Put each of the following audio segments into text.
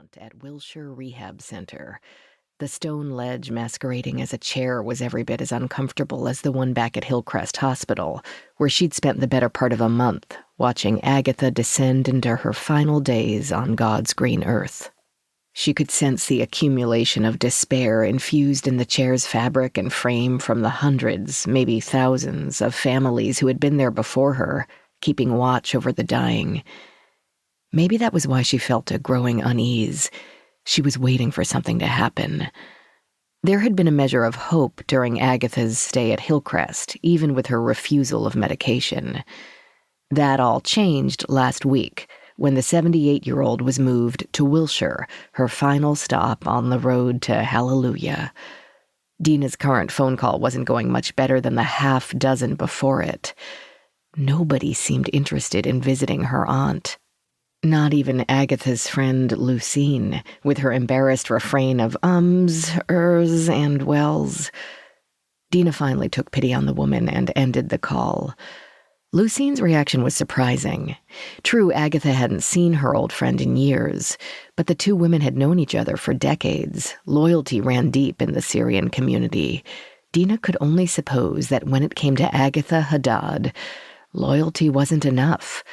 aunt at Wilshire Rehab Center. The stone ledge masquerading as a chair was every bit as uncomfortable as the one back at Hillcrest Hospital, where she'd spent the better part of a month watching Agatha descend into her final days on God's green earth. She could sense the accumulation of despair infused in the chair's fabric and frame from the hundreds, maybe thousands, of families who had been there before her, keeping watch over the dying. Maybe that was why she felt a growing unease. She was waiting for something to happen. There had been a measure of hope during Agatha's stay at Hillcrest, even with her refusal of medication. That all changed last week, when the 78-year-old was moved to Wilshire, her final stop on the road to Hallelujah. Deena's current phone call wasn't going much better than the half dozen before it. Nobody seemed interested in visiting her aunt. Not even Agatha's friend Lucine, with her embarrassed refrain of ums, ers, and wells. Deena finally took pity on the woman and ended the call. Lucine's reaction was surprising. True, Agatha hadn't seen her old friend in years, but the two women had known each other for decades. Loyalty ran deep in the Syrian community. Deena could only suppose that when it came to Agatha Haddad, loyalty wasn't enough.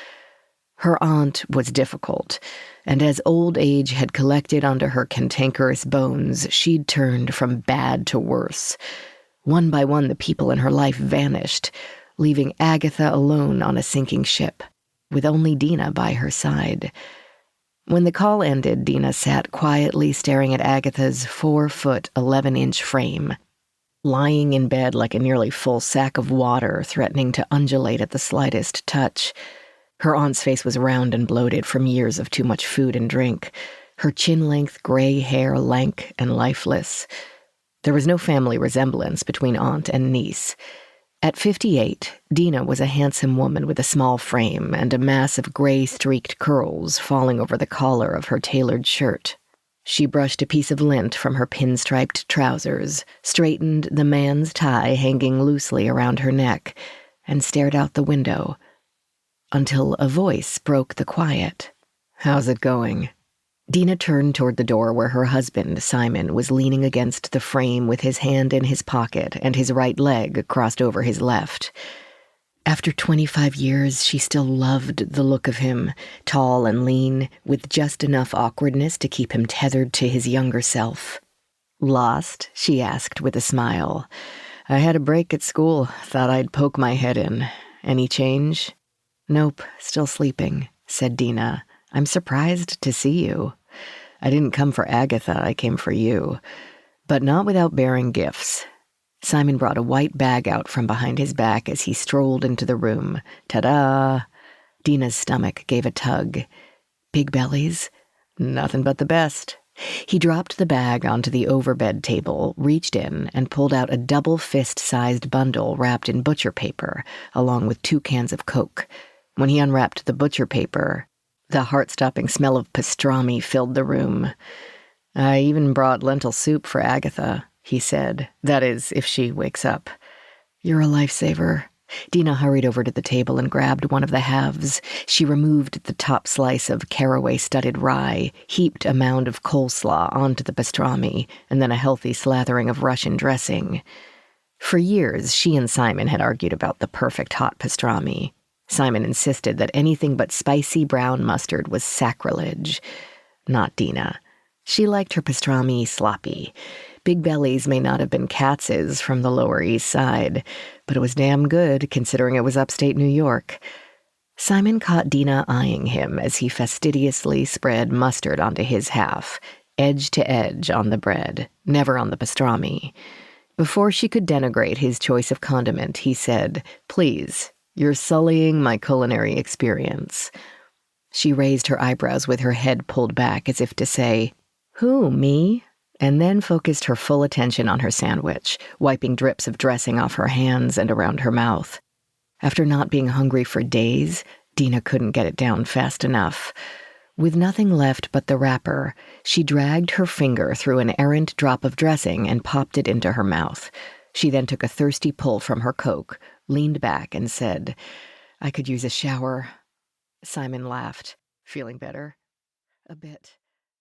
Her aunt was difficult, and as old age had collected onto her cantankerous bones, she'd turned from bad to worse. One by one, the people in her life vanished, leaving Agatha alone on a sinking ship, with only Deena by her side. When the call ended, Deena sat quietly staring at Agatha's 4-foot, 11-inch frame, lying in bed like a nearly full sack of water, threatening to undulate at the slightest touch. Her aunt's face was round and bloated from years of too much food and drink, her chin-length gray hair lank and lifeless. There was no family resemblance between aunt and niece. At 58, Deena was a handsome woman with a small frame and a mass of gray-streaked curls falling over the collar of her tailored shirt. She brushed a piece of lint from her pinstriped trousers, straightened the man's tie hanging loosely around her neck, and stared out the window, until a voice broke the quiet. "How's it going?" Deena turned toward the door where her husband, Simon, was leaning against the frame with his hand in his pocket and his right leg crossed over his left. After 25 years, she still loved the look of him, tall and lean, with just enough awkwardness to keep him tethered to his younger self. "Lost?" she asked with a smile. "I had a break at school. Thought I'd poke my head in. Any change?" "Nope, still sleeping," said Deena. "I'm surprised to see you. I didn't come for Agatha, I came for you. But not without bearing gifts." Simon brought a white bag out from behind his back as he strolled into the room. Ta-da! Deena's stomach gave a tug. "Big bellies?" "Nothing but the best." He dropped the bag onto the overbed table, reached in, and pulled out a double fist-sized bundle wrapped in butcher paper, along with 2 cans of Coke. When he unwrapped the butcher paper, the heart-stopping smell of pastrami filled the room. "I even brought lentil soup for Agatha," he said. "That is, if she wakes up." "You're a lifesaver." Deena hurried over to the table and grabbed one of the halves. She removed the top slice of caraway-studded rye, heaped a mound of coleslaw onto the pastrami, and then a healthy slathering of Russian dressing. For years, she and Simon had argued about the perfect hot pastrami. Simon insisted that anything but spicy brown mustard was sacrilege. Not Deena. She liked her pastrami sloppy. Big Bellies may not have been Katz's from the Lower East Side, but it was damn good considering it was upstate New York. Simon caught Deena eyeing him as he fastidiously spread mustard onto his half, edge to edge on the bread, never on the pastrami. Before she could denigrate his choice of condiment, he said, "Please, you're sullying my culinary experience." She raised her eyebrows with her head pulled back as if to say, "Who, me?" and then focused her full attention on her sandwich, wiping drips of dressing off her hands and around her mouth. After not being hungry for days, Deena couldn't get it down fast enough. With nothing left but the wrapper, she dragged her finger through an errant drop of dressing and popped it into her mouth. She then took a thirsty pull from her Coke, leaned back, and said, "I could use a shower." Simon laughed. "Feeling better?" "A bit."